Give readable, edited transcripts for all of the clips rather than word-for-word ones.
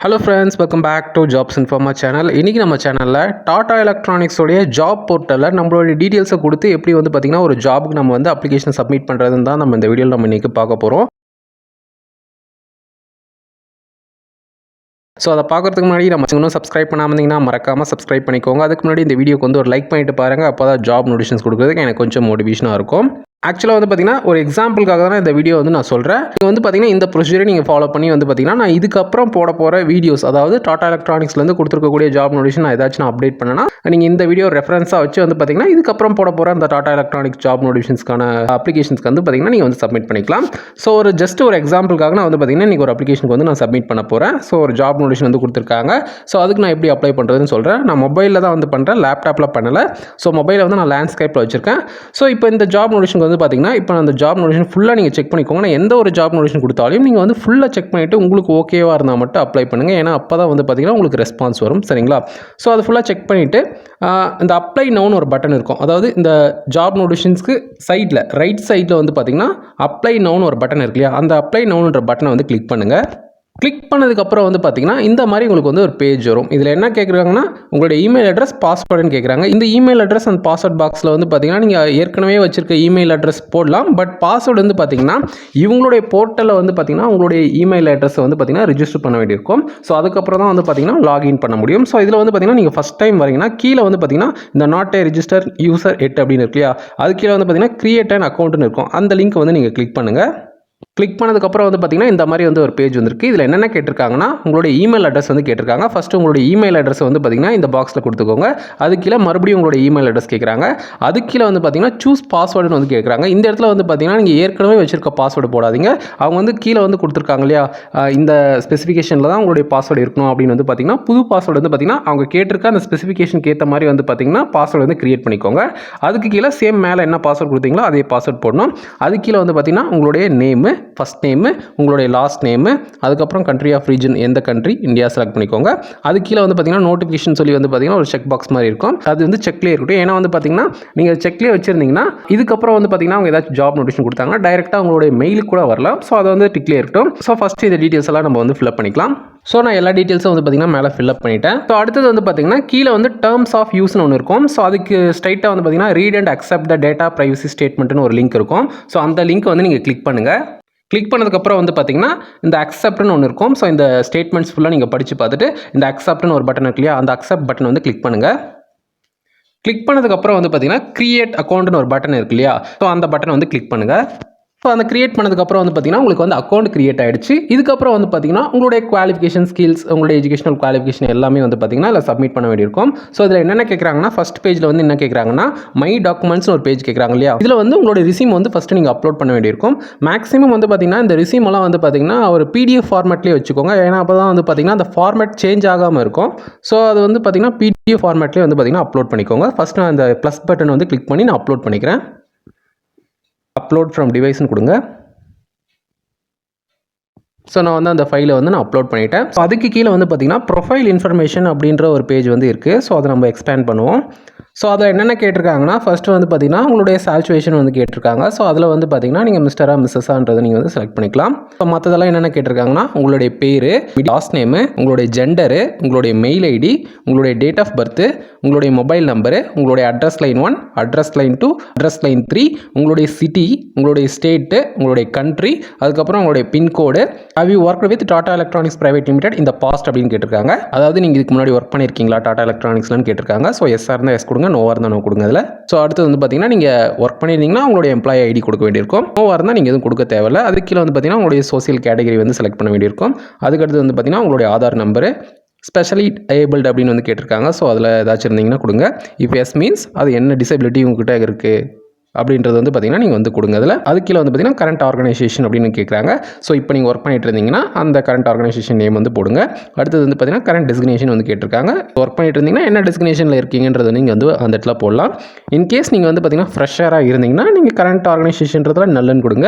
Hello friends, welcome back to jobs informa channel. இன்றைக்கி நம்ம சேனலில் டாடா எலக்ட்ரானிக்ஸோடைய ஜாப் போர்ட்டலில் நம்மளுடைய டீட்டெயில்ஸை கொடுத்து எப்படி பார்த்திங்கன்னா ஒரு ஜாபுக்கு நம்ம அப்ளிகேஷன் சப்மிட் பண்ணுறதுன்னு தான் நம்ம இந்த வீடியோவில் நம்ம இன்றைக்கி பார்க்க போகிறோம். ஸோ அதை பார்க்குறதுக்கு முன்னாடி நம்ம இன்னும் சப்ஸ்கிரைப் பண்ணாமல் இருந்தீங்கன்னா மறக்காமல் சப்ஸ்கிரைப் பண்ணிக்கோங்க. அதுக்கு முன்னாடி இந்த வீடியோக்கு ஒரு லைக் பண்ணிட்டு பாருங்கள். அப்போ தான் ஜாப் நோட்டிஃபிகேஷன்ஸ் கொடுக்குறதுக்கு எனக்கு கொஞ்சம் மோட்டிவேஷனாக இருக்கும். ஆக்சுவலாக பார்த்திங்கன்னா ஒரு எக்ஸாம்பிளுக்காக தான் இந்த வீடியோ நான் சொல்கிறேன். நீங்கள் பார்த்திங்கன்னா இந்த ப்ரொசீஜரை நீங்கள் ஃபாலோ பண்ணி பார்த்திங்கன்னா நான் இதுக்கப்புறம் போட போகிற வீடியோஸ், அதாவது டாடா எலக்ட்ரானிக்ஸ்லேருந்து கொடுத்துருக்கக்கூடிய ஜாப் நோட்டிஃபிகேஷன் நான் ஏதாச்சும் அப்டேட் பண்ணேன்னா நீங்கள் இந்த வீடியோ ரெஃபரன்ஸாக வச்சு பார்த்திங்கன்னா இதுக்கப்புறம் போட போகிற அந்த டாடா எலக்ட்ரானிக்ஸ் ஜாப் நோட்டிஃபிகேஷன்ஸ்க்கான அப்ளிகேஷன்ஸ்க்கு பார்த்திங்கன்னா நீங்கள் சப்மிட் பண்ணிக்கலாம். ஸோ ஒரு ஜஸ்ட் ஒரு எக்ஸாம்பிளுக்காக நான் பார்த்திங்கன்னா இன்றைக்கி ஒரு அப்ளிகேஷனுக்கு நான் சப்மிட் பண்ண போகிறேன். ஸோ ஒரு ஜாப் நோட்டிஃபிகேஷன் கொடுத்துருக்காங்க. ஸோ அதுக்கு நான் எப்படி அப்ளை பண்ணுறதுன்னு சொல்கிறேன். நான் மொபைலில் தான் பண்ணுறேன், லேப்டாப்பில் பண்ணலை. ஸோ மொபைலில் நான் லேண்ட்ஸ்கேப்பில் வச்சுருக்கேன். ஸோ இப்போ இந்த ஜாப் நோட்டிஃபிகேஷன் பார்த்திங்கன்னா இப்போ அந்த ஜாப் நோட்டிஃபிகேஷன் ஃபுல்லாக நீங்கள் செக் பண்ணிக்கோங்க. நான் எந்த ஒரு ஜாப் நோட்டிஃபிகேஷன் கொடுத்தாலும் நீங்கள் ஃபுல்லாக செக் பண்ணிவிட்டு உங்களுக்கு ஓகேவாக இருந்தால் மட்டும் அப்ளை பண்ணுங்கள். ஏன்னா அப்போ தான் பார்த்திங்கன்னா உங்களுக்கு ரெஸ்பான்ஸ் வரும். சரிங்களா? ஸோ அது ஃபுல்லாக செக் பண்ணிவிட்டு இந்த அப்ளை நவுன்னு ஒரு பட்டன் இருக்கும். அதாவது இந்த ஜாப் நோட்டிஃபிகேஷன்ஸ்க்கு சைடில் ரைட் சைடில் பார்த்திங்கன்னா அப்ளை நவுன்னு ஒரு பட்டன் இருக்கு இல்லையா, அந்த அப்ளை நவுன்ற பட்டனை கிளிக் பண்ணுங்கள். கிளிக் பண்ணதுக்கப்புறம் பார்த்திங்கன்னா இந்த மாதிரி உங்களுக்கு ஒரு பேஜ் வரும். இதில் என்ன கேட்குறாங்கன்னா உங்களுடைய இமெயில் அட்ரஸ், பாஸ்வேர்டுன்னு கேட்குறாங்க. இந்த இமெயில் அட்ரஸ் அண்ட் பாஸ்வேர்ட் பாக்ஸில் பார்த்திங்கன்னா நீங்கள் ஏற்கனவே வச்சுருக்க இமெயில் அட்ரஸ் போடலாம். பட் பாஸ்வேர்டு பார்த்திங்கன்னா இவங்களுடைய போர்ட்டலில் பார்த்திங்கன்னா உங்களுடைய இமெயில் அட்ரஸை பார்த்திங்கன்னா ரிஜிஸ்டர் பண்ண வேண்டியிருக்கும். ஸோ அதுக்கப்புறம் தான் பார்த்திங்கன்னா லாகின் பண்ண முடியும். ஸோ இதில் பார்த்திங்கன்னா நீங்கள் ஃபஸ்ட் டைம் வரீங்கன்னா கீழே பார்த்திங்கன்னா இந்த நாட் ஏ ரிஜிஸ்டர் யூசர் 8 அப்படின்னு இருக்கு இல்லையா, அது கீழே பார்த்திங்கன்னா கிரியேட் அண்ட் அக்கௌண்ட்னு இருக்கும். அந்த லிங்க் நீங்கள் கிளிக் பண்ணுங்கள். கிளிக் பண்ணதுக்கப்புறம் பார்த்திங்கன்னா இந்த மாதிரி ஒரு பேஜ் வந்திருக்கு. இதில் என்னென்ன கேட்டிருக்காங்கன்னா உங்களுடைய இமெயில் அட்ரஸ் கேட்டிருக்காங்க. ஃபஸ்ட்டு உங்களுடைய இமெயில் அட்ரஸ் பார்த்திங்கன்னா இந்த பாக்ஸில் கொடுத்துக்கோங்க. அது கீழே மறுபடியும் உங்களுடைய இமெயில் அட்ரஸ் கேட்குறாங்க. அது கீழே பார்த்திங்கன்னா சூஸ் பாஸ்வேர்டுன்னு கேட்குறாங்க. இந்த இடத்துல பார்த்திங்கன்னா நீங்கள் ஏற்கனவே வச்சிருக்க பாஸ்வேர்டு போடாதீங்க. அவங்க கீழே கொடுத்துருக்காங்க இல்லையா, இந்த ஸ்பெசிஃபிகேஷனில் தான் உங்களுடைய பாஸ்வேர்டு இருக்கணும் அப்படின்னு பார்த்திங்கன்னா புது பாஸ்வேர்டு பார்த்திங்கன்னா அவங்க கேட்டிருக்க அந்த ஸ்பெசிஃபிகேஷனுக்கு ஏற்ற மாதிரி பார்த்திங்கன்னா பாஸ்வேர்டு கிரியேட் பண்ணிக்கோங்க. அதுக்கு கீழே சேம் மேலே என்ன பாஸ்வேர்டு கொடுத்தீங்களோ அதே பாஸ்வேர்ட் போடணும். அது கீழே பார்த்திங்கன்னா உங்களுடைய நேமு, ஃபஸ்ட் நேமு, உங்களுடைய லாஸ்ட் நேமு, அதுக்கப்புறம் கண்ட்ரி ஆஃப் ரீஜன், எந்த கண்ட்ரி, இந்தியா செலக்ட் பண்ணிக்கோங்க. அது கீழே பார்த்திங்கன்னா நோட்டிஃபிகேஷன் சொல்லி பார்த்திங்கன்னா ஒரு செக் பாக்ஸ் மாதிரி இருக்கும். அது செக்லேயே இருக்கட்டும். ஏன்னா பார்த்திங்கன்னா நீங்கள் செக்லேயே வச்சுருந்தீங்கன்னா இதுக்கப்புறம் பார்த்திங்கன்னா அவங்க ஏதாச்சும் ஜாப் நோட்டிஃபிகேஷன் கொடுத்தாங்கன்னா டைரெக்டாக உங்களுடைய மெயிலுக்கு கூட வரலாம். ஸோ அதை டிக்லேயே இருக்கட்டும். ஸோ ஃபஸ்ட்டு இந்த டீட்டெயில்ஸ் எல்லாம் நம்ம ஃபில்அப் பண்ணிக்கலாம். ஸோ நான் எல்லா டீட்டெயில்ஸும் பார்த்திங்கன்னா மேலே ஃபில்அப் பண்ணிட்டேன். ஸோ அடுத்தது பார்த்திங்கன்னா கீழே டேர்ம்ஸ் ஆஃப் யூஸ்னு ஒன்று இருக்கும். ஸோ அதுக்கு ஸ்ட்ரைட்டாக பார்த்திங்கன்னா read and accept the data privacy ஸ்டேட்மெண்ட்னு ஒரு லிங்க் இருக்கும். ஸோ அந்த லிங்க் நீங்கள் கிளிக் பண்ணுங்கள். கிளிக் பண்ணதுக்கப்புறம் பார்த்திங்கன்னா இந்த அக்செப்ட்னு ஒன்று இருக்கும். ஸோ இந்த ஸ்டேட்மெண்ட்ஸ் ஃபுல்லாக நீங்கள் படித்து பார்த்துட்டு இந்த அக்செப்ட்னு ஒரு பட்டன் இருக்கு இல்லையா, அந்த அக்செப்ட் பட்டன் கிளிக் பண்ணுங்கள். கிளிக் பண்ணதுக்கப்புறம் பார்த்திங்கன்னா கிரியேட் அக்கௌண்ட்னு ஒரு பட்டன் இருக்கு இல்லையா, ஸோ அந்த பட்டன் கிளிக் பண்ணுங்கள். ஸோ அந்த கிரியேட் பண்ணதுக்கப்புறம் பார்த்திங்கன்னா உங்களுக்கு அக்கௌண்ட் கிரியேட் ஆகிடுச்சு. இதுக்கப்புறம் பார்த்திங்கன்னா உங்களுடைய குவாலிஃபிகேஷன், ஸ்கில்ஸ், உங்களுடைய எஜுகேஷனல் குவாலிஃபிகேஷன் எல்லாமே பார்த்திங்கன்னா இல்லை சப்மிட் பண்ண வேண்டியிருக்கும். ஸோ இதில் என்னென்ன கேட்குறாங்கன்னா ஃபஸ்ட் பேஜில் என்ன கேட்குறாங்கன்னா மை டாக்குமெண்ட்ஸ்னு ஒரு பேஜ் கேட்குறாங்க இல்லையா, இதில் உங்களுடைய ரிசீம் ஃபஸ்ட்டு நீங்கள் அப்லோட் பண்ண வேண்டியிருக்கும். மேக்ஸிமம் பார்த்திங்கன்னா இந்த ரிசீம் எல்லாம் பார்த்திங்கன்னா ஒரு PDF ஃபார்மேட்லேயே வச்சுக்கோங்க. ஏன்னா அப்போ தான் பார்த்திங்கன்னா அந்த ஃபார்மேட் சேஞ்ச் ஆகாமல் இருக்கும். ஸோ அது பார்த்திங்கன்னா PDF ஃபார்மேட்லேயே பார்த்திங்கன்னா அப்லோட் பண்ணிக்கோங்க. ஃபஸ்ட் நான் அந்த ப்ளஸ் பட்டன் கிளிக் பண்ணி நான் அப்லோட் பண்ணிக்கிறேன். அப்லோட் ஃப்ரம் டிவைஸ்னு கொடுங்க. ஸோ நான் அந்த ஃபைலை நான் அப்லோட் பண்ணிட்டேன். ஸோ அதுக்கு கீழே பார்த்திங்கன்னா ப்ரொஃபைல் இன்ஃபர்மேஷன் அப்படின்ற ஒரு பேஜ் இருக்குது. ஸோ அதை நம்ம எக்ஸ்பேண்ட் பண்ணுவோம். ஸோ அதில் என்னென்ன கேட்டிருக்காங்கன்னா ஃபஸ்ட்டு பார்த்திங்கன்னா உங்களுடைய சாச்சுவேஷன் கேட்டிருக்காங்க. ஸோ அதில் பார்த்திங்கன்னா நீங்கள் மிஸ்டரா மிஸ்ஸஸான்றதை நீங்கள் செலக்ட் பண்ணிக்கலாம். ஸோ மற்றதெல்லாம் என்னென்ன கேட்டிருக்காங்கன்னா உங்களுடைய பேர், லாஸ்ட் நேமு, உங்களுடைய ஜெண்டரு, உங்களுடைய மெயில் ஐடி, உங்களுடைய டேட் ஆஃப் பர்த்து, உங்களுடைய மொபைல் நம்பரு, உங்களுடைய address line 1, address line 2, address line 3, உங்களுடைய சிட்டி, உங்களுடைய ஸ்டேட்டு, உங்களுடைய கண்ட்ரி, அதுக்கப்புறம் உங்களுடைய pincode. How you work with Tata Electronics Private Limited இந்த பாஸ்ட் அப்படின்னு கேட்டிருக்காங்க. அதாவது நீங்கள் இதுக்கு முன்னாடி ஒர்க் பண்ணியிருக்கீங்களா டாடா எலக்ட்ரானிக்ஸ்லாம் கேட்டிருக்காங்க. ஸோ எஸ்ஆர் இருந்தால் எஸ் கொடுங்க, நோவாக இருந்தால் நோ கொடுங்க அதில். ஸோ அடுத்து பார்த்திங்கன்னா நீங்கள் ஒர்க் பண்ணியிருந்தீங்கன்னா உங்களுடைய எம்ப்ளாயி ஐடி கொடுக்க வேண்டியிருக்கும். நோவாக இருந்தால் நீங்கள் எதுவும் கொடுக்க தேவையில்லை. அதுக்கு கீழே பார்த்திங்கன்னா உங்களுடைய சோசியல் கேட்டகரி செலக்ட் பண்ண வேண்டியிருக்கும். அதுக்கடுத்து பார்த்திங்கன்னா உங்களுடைய ஆதார் நம்பரு, ஸ்பெஷலி ஏபிள்டு அப்படின்னு கேட்டிருக்காங்க. ஸோ அதில் ஏதாச்சும் இருந்தீங்கன்னா கொடுங்க. இஃப் எஸ் மீன்ஸ் அது என்ன டிசபிலிட்டி உங்ககிட்ட இருக்குது அப்படின்றது பார்த்திங்கன்னா நீங்கள் கொடுங்க. அதில் அது கீழே பார்த்திங்கன்னா கரண்ட் ஆர்கனைசேஷன் அப்படின்னு கேட்குறாங்க. ஸோ இப்போ நீங்கள் ஒர்க் பண்ணிட்டு இருந்தீங்கன்னா அந்த கரண்ட் ஆர்கனைசேஷன் நேம் போடுங்க. அடுத்தது பார்த்திங்கன்னா கரண்ட் டெசிக்னேஷன் கேட்டிருக்காங்க. ஒர்க் பண்ணிட்டு இருந்தீங்கன்னா என்ன டெசிக்னேஷனில் இருக்கீங்கன்றது நீங்கள் அந்த இடத்துல போடலாம். இன்கேஸ் நீங்கள் பார்த்திங்கன்னா ஃப்ரெஷராக இருந்தீங்கன்னா நீங்கள் கரண்ட் ஆர்கனைசேஷன்றதில் நல்லுன்னு கொடுங்க,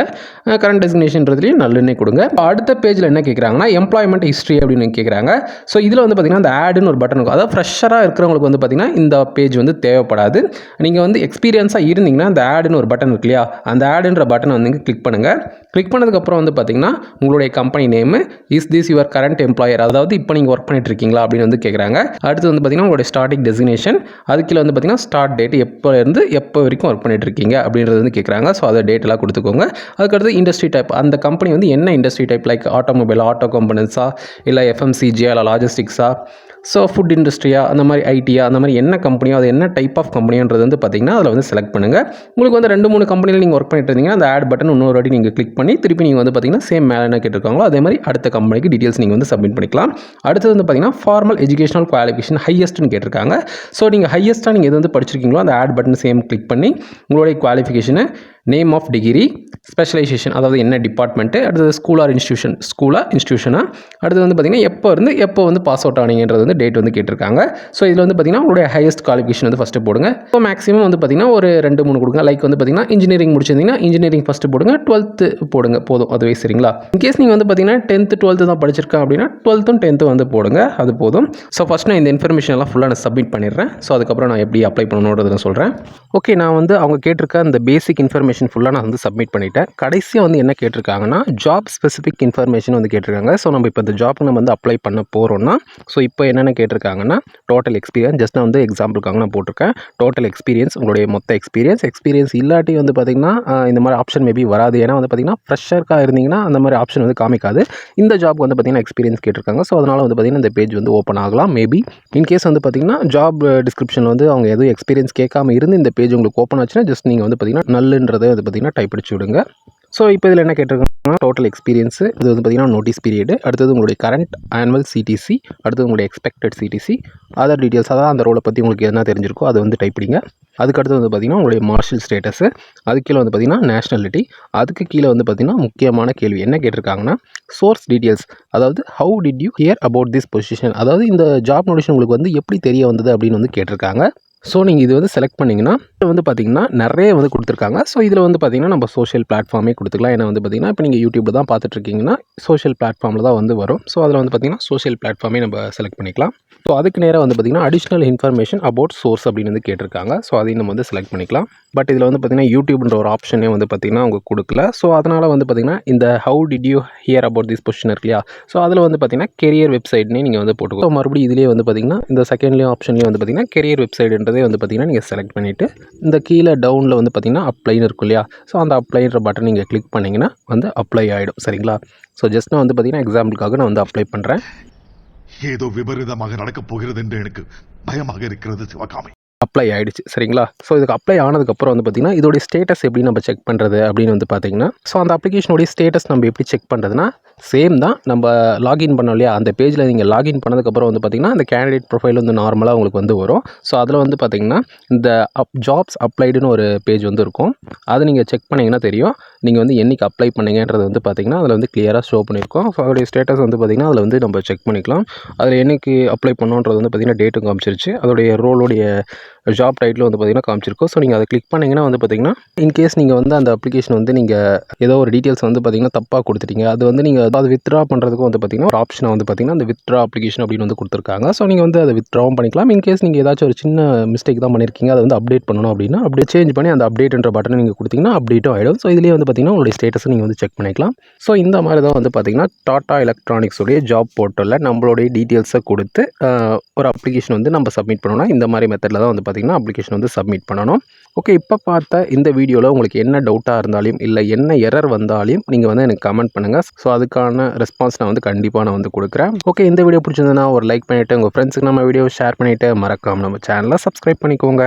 கரண்ட் டெசிக்னேஷன்றதுலையும் நல்லுன்னே கொடுங்க. அடுத்த பேஜில் என்ன கேட்குறாங்கன்னா எம்ப்ளாய்மெண்ட் ஹிஸ்ட்ரி அப்படின்னு கேட்குறாங்க. ஸோ இதில் பார்த்திங்கன்னா அந்த ஆடுன்னு ஒரு பட்டன் இருக்கும். அதாவது ஃப்ரெஷராக இருக்கிறவங்களுக்கு பார்த்திங்கன்னா இந்த பேஜ் தேவைப்படாது. நீங்கள் எக்ஸ்பீரியன்ஸாக இருந்தீங்கன்னா அந்த ஆடுன்னு ஒரு பட்டன் இருக்கு இல்லையா, அந்த ஆடுன்ற பட்டனை வந்து கிளிக் பண்ணுங்கள். கிளிக் பண்ணதுக்கப்புறம் வந்து பார்த்தீங்கன்னா உங்களுடைய company name, is this your current employer, அதாவது இப்போ நீங்கள் ஒர்க் பண்ணிட்டு இருக்கீங்களா அப்படின்னு வந்து கேட்குறாங்க. அடுத்து வந்து பார்த்தீங்கன்னா உங்களுடைய ஸ்டார்டிங் டெசிக்னேஷன், அது கீழே வந்து பார்த்தீங்கன்னா ஸ்டார்ட் டேட், எப்போ இருந்து எப்போ வரைக்கும் ஒர்க் பண்ணிட்டு இருக்கீங்க அப்படின்றது வந்து கேட்குறாங்க. ஸோ அதை டேட் எல்லாம் கொடுத்துக்கோங்க. அதுக்கடுத்து இண்டஸ்ட்ரி டைப், அந்த கம்பெனி வந்து என்ன industry type, like automobile, auto கம்பெனிஸா, இல்லை எஃப்எம்சிஜியா, இல்லை லாஜிஸ்டிக்ஸா, ஸோ ஃபுட் இண்டஸ்ட்ரியா, அந்த மாதிரி ஐடியா, அந்த மாதிரி என்ன கம்பெனியோ அது என்ன டைப் ஆஃப் கம்பெனின்றது வந்து பார்த்தீங்கன்னா அதில் வந்து செலக்ட் பண்ணுங்கள். உங்களுக்கு வந்து 2-3 கம்பெனியில் நீங்கள் ஒர்க் பண்ணிட்டு இருந்தீங்கன்னா அந்த ஆட் பட்டன் இன்னொரு வாட்டி நீங்கள் கிளிக் பண்ணி திருப்பி நீங்கள் வந்து பார்த்தீங்கன்னா சேம் மேலே என்ன கேட்டிருக்காங்களோ அதே மாதிரி அடுத்த கம்பெனிக்கு டீட்டெயில்ஸ் நீங்கள் வந்து சப்மிட் பண்ணிக்கலாம். அடுத்தது வந்து பார்த்தீங்கன்னா ஃபார்மல் எஜுகேஷனல் குவாலிஃபிகேஷன் ஹையஸ்ட்னு கேட்டிருக்காங்க. ஸோ நீங்கள் ஹையஸ்ட்டாக நீங்கள் எது வந்து படிச்சிருக்கீங்களோ அந்த ஆட் பட்டன் சேம் கிளிக் பண்ணி உங்களுடைய qualification, name of degree, specialization அதாவது என்ன டிபார்ட்மெண்ட்டு, அடுத்தது ஸ்கூல் ஆர் இன்ஸ்டியூஷன், ஸ்கூலா இன்ஸ்டியூஷனா, அடுத்து வந்து பார்த்தீங்கன்னா எப்போ வந்து பாஸ் அவுட் ஆனீங்கன்றது வந்து டேட் வந்து கேட்டிருக்காங்க. ஸோ இதில் வந்து பார்த்தீங்கன்னா உங்களுடைய ஹையஸ்ட் குவாலிஃபிகேஷன் வந்து ஃபஸ்ட்டு போடுங்க. ஸோ மேக்ஸிமம் வந்து பார்த்தீங்கன்னா ஒரு 2-3 கொடுங்க. லைக் வந்து பார்த்தீங்கன்னா இன்ஜினியரிங் முடிச்சிருந்தீங்கன்னா இன்ஜினியரிங் ஃபஸ்ட்டு போடுங்க, 12th போடுங்க, போதும் அதுவே சரிங்களா. இன்கேஸ் நீங்கள் வந்து பார்த்தீங்கன்னா 10th 12th தான் படிச்சிருக்கேன் அப்படின்னா 12th 10th வந்து போடுங்க, அது போதும். ஸோ ஃபஸ்ட் நான் இந்த இன்ஃபர்மேஷன் எல்லாம் ஃபுல்லாக நான் சப்மிட் பண்ணிடுறேன். ஸோ அதுக்கப்புறம் நான் எப்படி அப்ளை பண்ணணுன்றதை நான் சொல்கிறேன். ஓகே, நான் வந்து அவங்க கேட்டிருக்க அந்த பேசிக் இன்ஃபர்மேஷன் ஃபுல்லாக நான் வந்து சப்மிட் பண்ணிட்டேன். கடைசியாக வந்து என்ன கேட்டிருக்காங்கன்னா ஜாப் ஸ்பெசிஃபிக் இன்ஃபர்மேஷன் வந்து கேட்டிருக்காங்க. ஸோ நம்ம இப்போ இந்த ஜாப்க்கு நம்ம வந்து அப்ளை பண்ண போகிறோம்னா ஸோ இப்போ என்னென்ன கேட்டிருக்காங்கன்னா டோட்டல் எக்ஸ்பீரியன்ஸ், ஜஸ்ட் நான் வந்து எக்ஸாம்பிளுக்காக நான் போட்டிருக்கேன். டோட்டல் எக்ஸ்பீரியன்ஸ், உங்களுடைய மொத்த எக்ஸ்பீரியன்ஸ் இல்லாட்டி வந்து பார்த்திங்கன்னா இந்த மாதிரி ஆப்ஷன் மேபி வராது. ஏன்னா வந்து பார்த்திங்கன்னா ஃப்ரெஷருக்காக இருந்தீங்கன்னா அந்த மாதிரி ஆப்ஷன் வந்து காமிக்காது. இந்த ஜாப் வந்து பார்த்திங்கன்னா எக்ஸ்பீரியன்ஸ் கேட்டிருக்காங்க. ஸோ அதனால் வந்து பார்த்திங்கன்னா இந்த பேஜ் வந்து ஓப்பன் ஆகலாம் மேபி. இன்கேஸ் வந்து பார்த்திங்கன்னா ஜாப் டிஸ்கிரிப்ஷன் வந்து அவங்க எதுவும் எக்ஸ்பீரியன்ஸ் கேட்காம இருந்து இந்த பேஜ் உங்களுக்கு ஓப்பன் ஆச்சுன்னா ஜஸ்ட் நீங்கள் வந்து பார்த்திங்கன்னா நல்லுன்றதை வந்து பார்த்திங்கன்னா டைப் அடிச்சு விடுங்க. ஸோ இப்போ இதில் என்ன கேட்டிருக்காங்கன்னா டோட்டல் எக்ஸ்பீரியன்ஸு, இது வந்து பார்த்திங்கன்னா நோட்டீஸ் பீரியடு, அடுத்தது உங்களுடைய கரண்ட் ஆனுவல் சிடிசி, அடுத்தது உங்களுடைய எக்ஸ்பெக்டட் சிடிசி, அதர் டீட்டெயில்ஸ், அதாவது அந்த ரோலை பற்றி உங்களுக்கு என்ன தெரிஞ்சிருக்கோ அதை வந்து டைப் பண்ணிங்க. அதுக்கடுத்து வந்து பார்த்திங்கன்னா உங்களுடைய மார்ஷல் ஸ்டேட்டஸு, அதுக்கு கீழே வந்து பார்த்திங்கன்னா நேஷ்னாலிட்டி, அதுக்கு கீழே வந்து பார்த்திங்கன்னா முக்கியமான கேள்வி என்ன கேட்டிருக்காங்கன்னா சோர்ஸ் டீட்டெயில்ஸ், அதாவது how did you here about this position, அதாவது இந்த ஜாப் நோட்டிஃபிகேஷன் உங்களுக்கு வந்து எப்படி தெரிய வந்தது அப்படின்னு வந்து கேட்டிருக்காங்க. ஸோ நீங்கள் இது வந்து செலக்ட் பண்ணிங்கன்னா வந்து பார்த்திங்கன்னா நிறைய வந்து கொடுத்துருக்காங்க. ஸோ இதில் வந்து பார்த்திங்கன்னா நம்ம சோஷியல் பிளாட்ஃபார்மே கொடுத்துக்கலாம். ஏன்னா வந்து பார்த்திங்கன்னா இப்போ நீங்கள் யூடியூப்பில் தான் பார்த்துட்ருக்கீங்கன்னா சோஷியல் பிளாட்ஃபார்மில் தான் வந்து வரும். ஸோ அதில் வந்து பார்த்திங்கன்னா சோஷியல் பிளாட்ஃபார்மே நம்ம செலக்ட் பண்ணிக்கலாம். ஸோ அதுக்கு நேராக வந்து பார்த்திங்கன்னா அடிஷ்னல் இன்ஃபர்மேஷன் அபவுட் சோர்ஸ் அப்படின்னு வந்து கேட்டிருக்காங்க. ஸோ அதையும் நம்ம வந்து செலக்ட் பண்ணிக்கலாம். பட் இதில் வந்து பார்த்திங்கன்னா யூடியூப்ன்ற ஒரு ஆப்ஷனே வந்து பார்த்திங்கன்னா அவங்க கொடுக்கல. ஸோ அதனால் வந்து பார்த்திங்கன்னா இந்த how did you here about this position இருக்கு இல்லையா, ஸோ அதில் வந்து பார்த்திங்கன்னா கெரியர் வெப்சைட்னே நீங்கள் வந்து போட்டுக்கோ. ஸோ மறுபடியும் இதிலே வந்து பார்த்திங்கன்னா இந்த செகண்ட்லேயும் ஆப்ஷன்லேயும் வந்து பார்த்திங்கன்னா கெரியர் வெப்சைட்ன்றதே வந்து பார்த்திங்கன்னா நீங்கள் செலக்ட் பண்ணிவிட்டு இந்த கீழே டவுனில் வந்து பார்த்திங்கன்னா அப்ளைன்னு இருக்கும் இல்லையா, ஸோ அந்த அப்ளைன்ற பட்டன் நீங்கள் கிளிக் பண்ணிங்கன்னா வந்து அப்ளை ஆகிடும் சரிங்களா. ஸோ ஜஸ்ட் நான் வந்து பார்த்திங்கன்னா எக்ஸாம்பிளுக்காக நான் வந்து அப்ளை பண்ணுறேன். ஏதோ விபரீதமாக நடக்கப் போகிறது என்று எனக்கு பயமாக இருக்கிறது சிவகாமி. அப்ளை ஆகிடுச்சு சரிங்களா. ஸோ இதுக்கு அப்ளை ஆனதுக்கப்புறம் வந்து பார்த்திங்கன்னா இதோடைய ஸ்டேட்டஸ் எப்படி நம்ம செக் பண்ணுறது அப்படின்னு வந்து பார்த்திங்கன்னா ஸோ அந்த அப்ளிகேஷனுடைய ஸ்டேட்டஸ் நம்ம எப்படி செக் பண்ணுறதுனா சேம் தான். நம்ம லாகின் பண்ணோம் இல்லையா, அந்த பேஜில் நீங்கள் லாகின் பண்ணதுக்கப்புறம் வந்து பார்த்திங்கன்னா அந்த கேண்டிடேட் ப்ரொஃபைல் வந்து நார்மலாக உங்களுக்கு வந்து வரும். ஸோ அதில் வந்து பார்த்திங்கன்னா இந்த ஜாப்ஸ் அப்ளைடுன்னு ஒரு பேஜ் வந்து இருக்கும். அதை நீங்கள் செக் பண்ணிங்கன்னா தெரியும் நீங்கள் வந்து என்றைக்கு அப்ளை பண்ணீங்கன்றது வந்து பார்த்திங்கன்னா அதில் வந்து கிளியராக ஷோ பண்ணியிருக்கோம். ஸோ அதோடைய ஸ்டேட்டஸ் வந்து பார்த்திங்கன்னா அதில் வந்து நம்ம செக் பண்ணிக்கலாம். அதில் என்றைக்கு அப்ளை பண்ணோன்றது வந்து பார்த்திங்கன்னா டேட்டும் காமிச்சிருச்சு, அதோடைய ரோலோடைய ஜாப் டைட்டில் வந்து பார்த்திங்கன்னா காமிச்சிருக்கோம். ஸோ நீங்கள் அதை கிளிக் பண்ணிங்கன்னா வந்து பார்த்திங்கன்னா இன்கேஸ் நீங்கள் வந்து அந்த அப்ளிகேஷன் வந்து நீங்கள் ஏதோ ஒரு டீட்டெயில்ஸ் வந்து பார்த்திங்கன்னா தப்பாக கொடுத்துட்டீங்க, அது வந்து நீங்கள் அது வித்ட்ரா பண்ணுறதுக்கும் வந்து பார்த்திங்கன்னா ஒரு ஆப்ஷனை வந்து பார்த்திங்கன்னா அந்த வித்ட்ரா அப்ளிகேஷன் அப்படின்னு வந்து கொடுத்துருக்காங்க. ஸோ நீங்கள் வந்து அதை வித்ட்ராவும் பண்ணிக்கலாம். இன்கேஸ் நீங்கள் ஏதாச்சும் ஒரு சின்ன மிஸ்டேக் தான் பண்ணியிருக்கீங்க, அதை வந்து அப்டேட் பண்ணணும் அப்படின்னா அப்படியே சேஞ்ச் பண்ணி அந்த அப்டேட்ன்ற பட்டனை நீங்கள் கொடுத்தீங்கன்னா அப்டேட்டும் ஆகிடும். ஸோ இதிலேயே வந்து பார்த்திங்கன்னா உங்களுடைய ஸ்டேட்டஸை நீங்கள் வந்து செக் பண்ணிக்கலாம். ஸோ இந்த மாதிரி தான் வந்து பார்த்திங்கன்னா டாடா எலக்ட்ரானிக்ஸுடைய ஜாப் போர்ட்டலில் நம்மளுடைய டீட்டெயில்ஸை கொடுத்து ஒரு அப்ளிகேஷன் வந்து நம்ம சப்மிட் பண்ணோம்னா இந்த மாதிரி மெத்தடில் தான் வந்து பார்த்திங்கன்னா அப்ளிகேஷன் வந்து சப்மிட் பண்ணணும். ஓகே, இப்போ பார்த்த இந்த வீடியோவில் உங்களுக்கு என்ன டவுட்டாக இருந்தாலும் இல்லை என்ன எரர் வந்தாலும் நீங்கள் வந்து எனக்கு கமெண்ட் பண்ணுங்கள். ஸோ அதுக்கான ரெஸ்பான்ஸ் நான் வந்து கண்டிப்பாக நான் வந்து கொடுக்குறேன். ஓகே, இந்த வீடியோ பிடிச்சிருந்ததுன்னா ஒரு லைக் பண்ணிவிட்டு உங்கள் ஃப்ரெண்ட்ஸுக்கு நம்ம வீடியோ ஷேர் பண்ணிவிட்டு மறக்காமல் நம்ம சேனலை சப்ஸ்கிரைப் பண்ணிக்கோங்க.